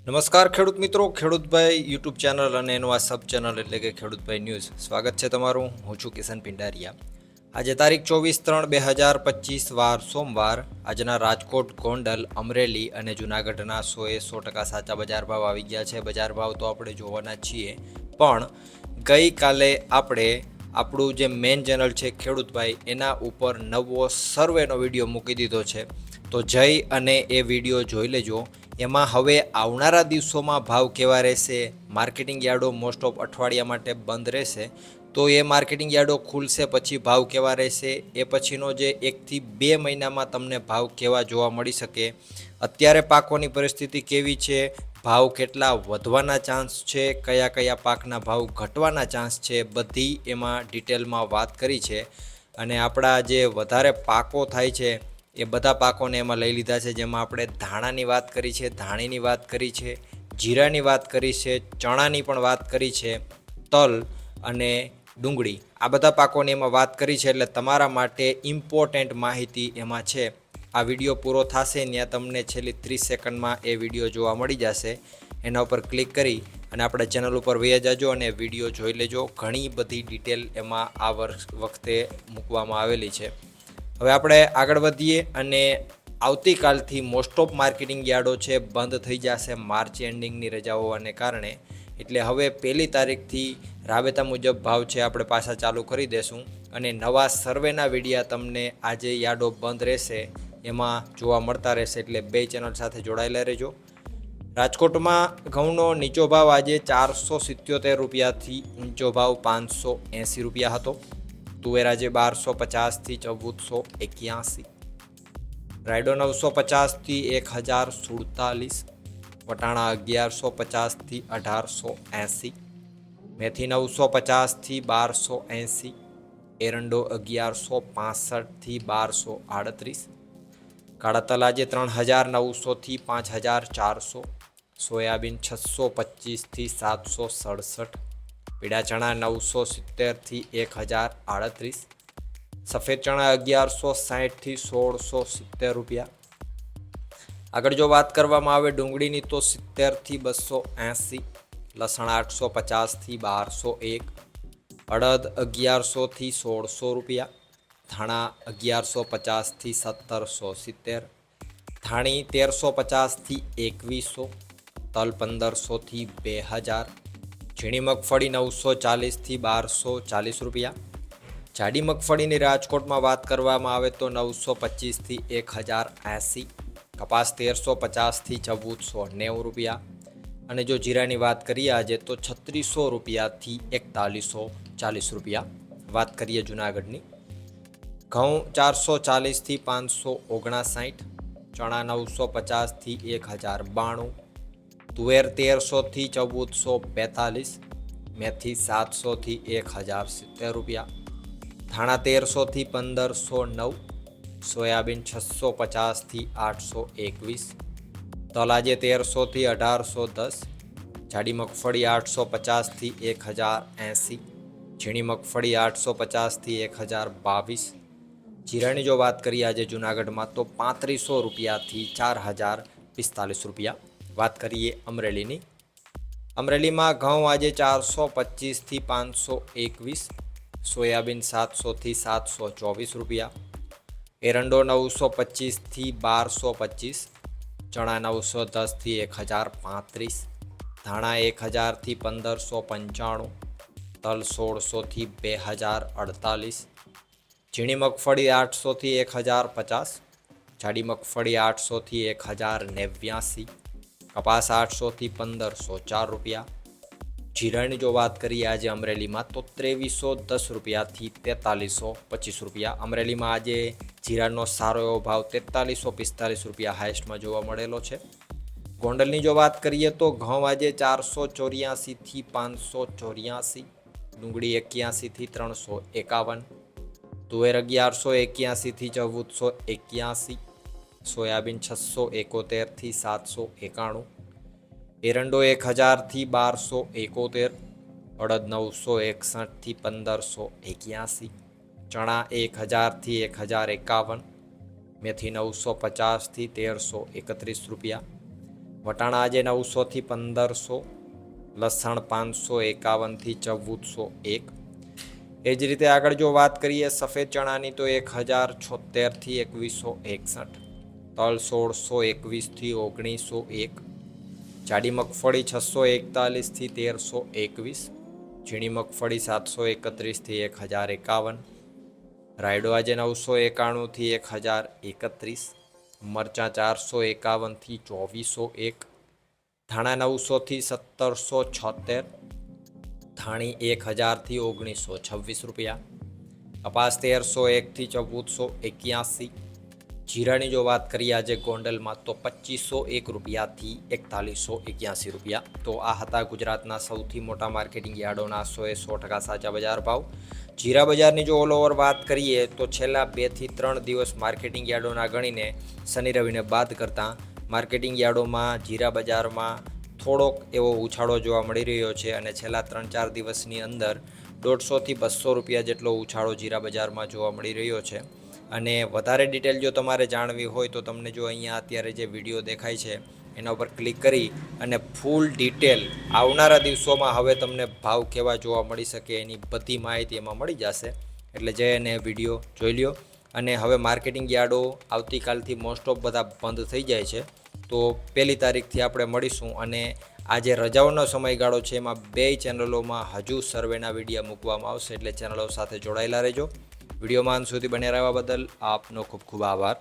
નમસ્કાર ખેડૂત મિત્રો, ખેડૂતભાઈ યુટ્યુબ ચેનલ અને એનું આ સબ ચેનલ એટલે કે ખેડૂતભાઈ ન્યૂઝ. સ્વાગત છે તમારું. હું છું કિશન પિંડારિયા. આજે તારીખ 24/3/2025 વાર સોમવાર. આજના રાજકોટ, ગોંડલ, અમરેલી અને જૂનાગઢના 100% સાચા બજાર ભાવ આવી ગયા છે. બજાર ભાવ તો આપણે જોવાના છીએ, પણ ગઈકાલે આપણે આપણું જે મેઇન ચેનલ છે ખેડૂતભાઈ એના ઉપર નવો સર્વેનો વિડીયો મૂકી દીધો છે, તો જઈ અને એ વિડીયો જોઈ લેજો. એમાં હવે આવનારા દિવસોમાં ભાવ કેવા રહેશે, માર્કેટિંગ યાર્ડો મોસ્ટ ઓફ અઠવાડિયા માટે બંધ રહેશે, તો એ માર્કેટિંગ યાર્ડો ખુલશે પછી ભાવ કેવા રહેશે, એ પછીનો જે 1 થી 2 મહિનામાં તમને ભાવ કેવા જોવા મળી શકે, અત્યારે પાકોની પરિસ્થિતિ કેવી છે, ભાવ કેટલા વધવાના ચાન્સ છે, કયા કયા પાકના ભાવ ઘટવાના ચાન્સ છે, બધી એમાં ડિટેલમાં વાત કરી છે. અને આપણા જે વધારે પાકો થાય છે એ બધા પાકોને એમાં લઈ લીધા છે, જેમાં આપણે ધાણાની વાત કરી છે, ધાણીની વાત કરી છે, જીરાની વાત કરી છે, ચણાની પણ વાત કરી છે, તલ અને ડુંગળી, આ બધા પાકોની એમાં વાત કરી છે. એટલે તમારા માટે ઇમ્પોર્ટન્ટ માહિતી એમાં છે. આ વિડીયો પૂરો થશે ત્યાં તમને છેલ્લી 30 સેકન્ડમાં એ વિડીયો જોવા મળી જશે. એના ઉપર ક્લિક કરી અને આપણે ચેનલ ઉપર વહી જાજો અને વિડીયો જોઈ લેજો. ઘણી બધી ડિટેલ એમાં આ વખતે મૂકવામાં આવેલી છે. હવે આપણે આગળ વધીએ અને આવતીકાલથી મોસ્ટ ઓફ માર્કેટિંગ યાર્ડો છે બંધ થઈ જશે માર્ચ એન્ડિંગની રજાઓ હોવાને કારણે. એટલે હવે 1 તારીખથી રાબેતા મુજબ ભાવ છે આપણે પાછા ચાલુ કરી દેશું અને નવા સર્વેના વિડીયા તમને આજે યાર્ડો બંધ રહેશે એમાં જોવા મળતા રહેશે. એટલે 2 ચેનલ સાથે જોડાયેલા રહેજો. રાજકોટમાં ઘઉંનો નીચો ભાવ આજે 477 રૂપિયાથી ઊંચો ભાવ 580 રૂપિયા હતો. તુવેર આજે 1250થી 1481, રાયડો 950થી 1047, વટાણા 1150થી 1880, મેથી 950થી 1280, એરંડો 1165થી 1238, કાળા તલ આજે 3900થી 5400, સોયાબીન 625થી 767, પીળા ચણા 970થી 1038, સફેદ ચણા 1160થી 1670 રૂપિયા. આગળ જો વાત કરવામાં આવે ડુંગળીની તો 70થી 280, લસણ 850થી 1201, અડદ 1100થી 1600 રૂપિયા, ધાણા 1150થી 1770, ધાણી 1350થી 2100, તલ 1500થી 2000, ઝીણી મગફળી 940થી 1240 રૂપિયા. જાડી મગફળીની રાજકોટમાં વાત કરવામાં આવે તો 925થી 1080, કપાસ 1350થી 1490 રૂપિયા. અને જો જીરાની વાત કરીએ આજે તો 3600 રૂપિયાથી 4140 રૂપિયા. વાત કરીએ જૂનાગઢની, ઘઉં 440થી 559, ચણા 950થી 1092, તુવેર 1300થી 1442, મેથી 700થી 1070 રૂપિયા, ધાણા 1300થી 1509, સોયાબીન 650થી 821, તલ આજે 1300થી 1810, જાડી મગફળી 850થી 1080, ઝીણી મગફળી 850થી 1022. જીરાની જો વાત કરીએ આજે જૂનાગઢમાં તો 3500 રૂપિયાથી 4045 રૂપિયા. વાત કરીએ અમરેલીની, અમરેલીમાં ઘઉં આજે 425થી 521, સોયાબીન 700થી 724 રૂપિયા, એરંડો 925થી 1225, ચણા 910થી 1035, ધાણા 1000થી 1595, તલ 1600થી 2048, ઝીણી મગફળી 800થી 1050, જાડી મગફળી 800થી 1089, કપાસ 800થી 1504 રૂપિયા. જીરાની જો વાત કરીએ આજે અમરેલીમાં તો 2310 રૂપિયાથી 4325 રૂપિયા. અમરેલીમાં આજે જીરાનો સારો એવો ભાવ 4345 રૂપિયા હાઈએસ્ટમાં જોવા મળેલો છે. ગોંડલની જો વાત કરીએ તો ઘઉં આજે 484થી 584, ડુંગળી 81થી 351, તુવેર 1181થી 1481, સોયાબીન 671થી 791, એરંડો 1000થી 1271, અડદ 961થી 1581, ચણા 1000થી 1051, મેથી 950થી 1331 રૂપિયા. વટાણા આજે 900થી 1500, લસણ 551થી 1401. એ જ રીતે આગળ જો વાત કરીએ સફેદ ચણાની તો 1076થી 2161, તલ 1621થી 1901, જાડી મગફળી 641થી 1321, ઝીણી મગફળી 731થી 1051, રાયડો આજે 991થી 1031, મરચાં 451થી 2401, ધાણા 900થી 1776, ધાણી 1000થી 1926 રૂપિયા, કપાસ 1301થી 1481, જીરાની જો વાત કરીએ આજે ગોંડલમાં તો 2501 રૂપિયાથી 4181 રૂપિયા. તો આ હતા ગુજરાતના સૌથી મોટા માર્કેટિંગ યાર્ડોના 100% સાચા બજાર ભાવ. જીરા બજારની જો ઓલ ઓવર વાત કરીએ તો છેલ્લા 2 થી 3 દિવસ માર્કેટિંગ યાર્ડોના ગણીને શનિ રવિને બાદ કરતાં માર્કેટિંગ યાર્ડોમાં જીરા બજારમાં થોડોક એવો ઉછાળો જોવા મળી રહ્યો છે અને છેલ્લા 3-4 દિવસની અંદર 150થી 200 રૂપિયા જેટલો ઉછાળો જીરા બજારમાં જોવા મળી રહ્યો છે. અને વધારે ડિટેલ જો તમારે જાણવી હોય તો તમને જો અહીંયા અત્યારે જે વિડીયો દેખાય છે એના ઉપર ક્લિક કરી અને ફૂલ ડિટેલ આવનારા દિવસોમાં હવે તમને ભાવ કેવા જોવા મળી શકે એની બધી માહિતી એમાં મળી જશે. એટલે જે એને વિડીયો જોઈ લ્યો. અને હવે માર્કેટિંગ યાર્ડો આવતીકાલથી મોસ્ટ ઓફ બધા બંધ થઈ જાય છે. તો 1 તારીખથી આપણે મળીશું અને આ જે રજાઓનો સમયગાળો છે એમાં 2 ચેનલોમાં હજુ સર્વેના વિડીયો મૂકવામાં આવશે. એટલે ચેનલો સાથે જોડાયેલા રહેજો. વિડીયોમાં અંત સુધી બન્યા રહેવા બદલ આપનો ખૂબ ખૂબ આભાર.